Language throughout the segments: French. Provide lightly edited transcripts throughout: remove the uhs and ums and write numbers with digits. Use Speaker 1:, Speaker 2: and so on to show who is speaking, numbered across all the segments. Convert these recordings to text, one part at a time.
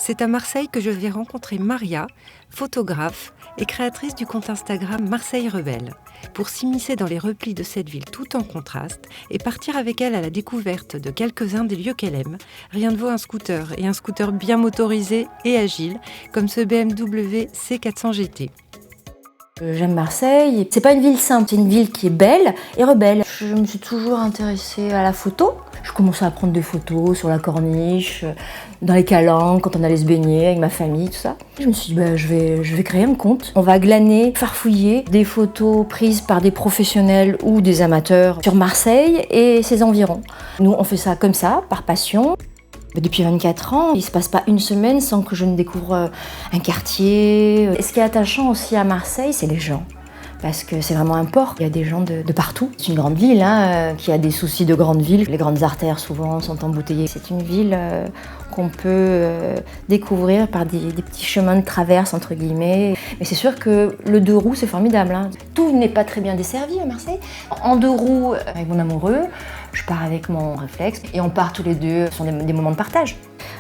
Speaker 1: C'est à Marseille que je vais rencontrer Maria, photographe et créatrice du compte Instagram Marseille Rebelle, pour s'immiscer dans les replis de cette ville tout en contraste et partir avec elle à la découverte de quelques-uns des lieux qu'elle aime. Rien ne vaut un scooter, et un scooter bien motorisé et agile, comme ce BMW C400 GT.
Speaker 2: J'aime Marseille. C'est pas une ville simple, c'est une ville qui est belle et rebelle. Je me suis toujours intéressée à la photo. Je commençais à prendre des photos sur la corniche, dans les calanques, quand on allait se baigner avec ma famille, tout ça. Je me suis dit, je vais créer un compte. On va glaner, farfouiller des photos prises par des professionnels ou des amateurs sur Marseille et ses environs. Nous, on fait ça comme ça, par passion. Depuis 24 ans, il ne se passe pas une semaine sans que je ne découvre un quartier. Et ce qui est attachant aussi à Marseille, c'est les gens. Parce que c'est vraiment un port, il y a des gens de partout. C'est une grande ville qui a des soucis de grande ville. Les grandes artères souvent sont embouteillées. C'est une ville qu'on peut découvrir par des petits chemins de traverse, entre guillemets. Mais c'est sûr que le deux roues, c'est formidable. Tout n'est pas très bien desservi à Marseille. En deux roues, avec mon amoureux, je pars avec mon réflexe et on part tous les deux. Ce sont des moments de partage.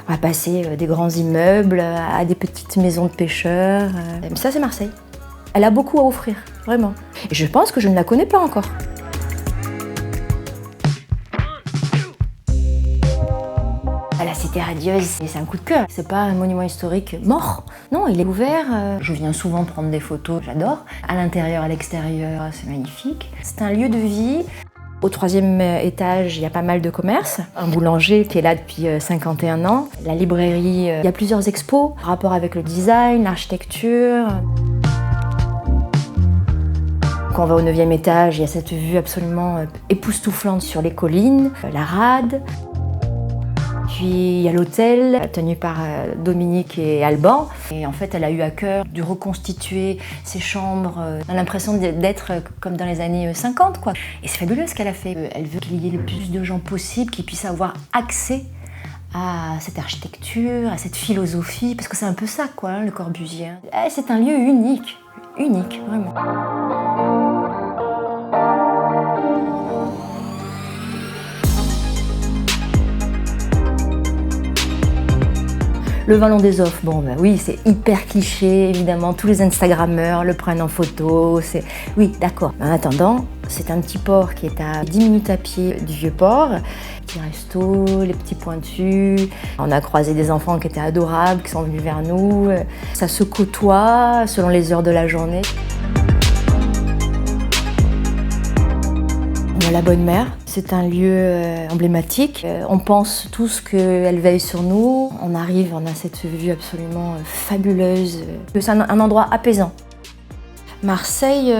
Speaker 2: On va passer des grands immeubles à des petites maisons de pêcheurs. Ça, c'est Marseille. Elle a beaucoup à offrir, vraiment. Et je pense que je ne la connais pas encore. La Cité radieuse, c'est un coup de cœur. C'est pas un monument historique mort. Non, il est ouvert. Je viens souvent prendre des photos, j'adore. À l'intérieur, à l'extérieur, c'est magnifique. C'est un lieu de vie. Au 3e étage, il y a pas mal de commerces. Un boulanger qui est là depuis 51 ans. La librairie, il y a plusieurs expos en rapport avec le design, l'architecture. Quand on va au 9e étage, il y a cette vue absolument époustouflante sur les collines, la rade. Puis il y a l'hôtel, tenu par Dominique et Alban. Et en fait, elle a eu à cœur de reconstituer ses chambres. On a l'impression d'être comme dans les années 50, quoi. Et c'est fabuleux ce qu'elle a fait. Elle veut qu'il y ait le plus de gens possible qui puissent avoir accès à cette architecture, à cette philosophie, parce que c'est un peu ça, quoi, le Corbusier. C'est un lieu unique, vraiment. Le Vallon des Offres, oui, c'est hyper cliché, évidemment, tous les Instagrammeurs le prennent en photo, oui, d'accord. En attendant, c'est un petit port qui est à 10 minutes à pied du Vieux-Port. Les petits restos, les petits pointus. On a croisé des enfants qui étaient adorables, qui sont venus vers nous. Ça se côtoie selon les heures de la journée. La Bonne Mère, c'est un lieu emblématique. On pense tous qu'elle veille sur nous. On arrive, on a cette vue absolument fabuleuse. C'est un endroit apaisant. Marseille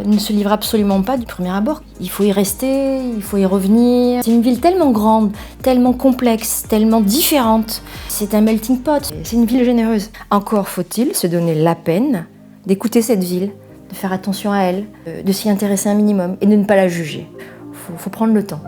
Speaker 2: ne se livre absolument pas du premier abord. Il faut y rester, il faut y revenir. C'est une ville tellement grande, tellement complexe, tellement différente. C'est un melting pot, c'est une ville généreuse. Encore faut-il se donner la peine d'écouter cette ville, de faire attention à elle, de s'y intéresser un minimum et de ne pas la juger. Faut prendre le temps.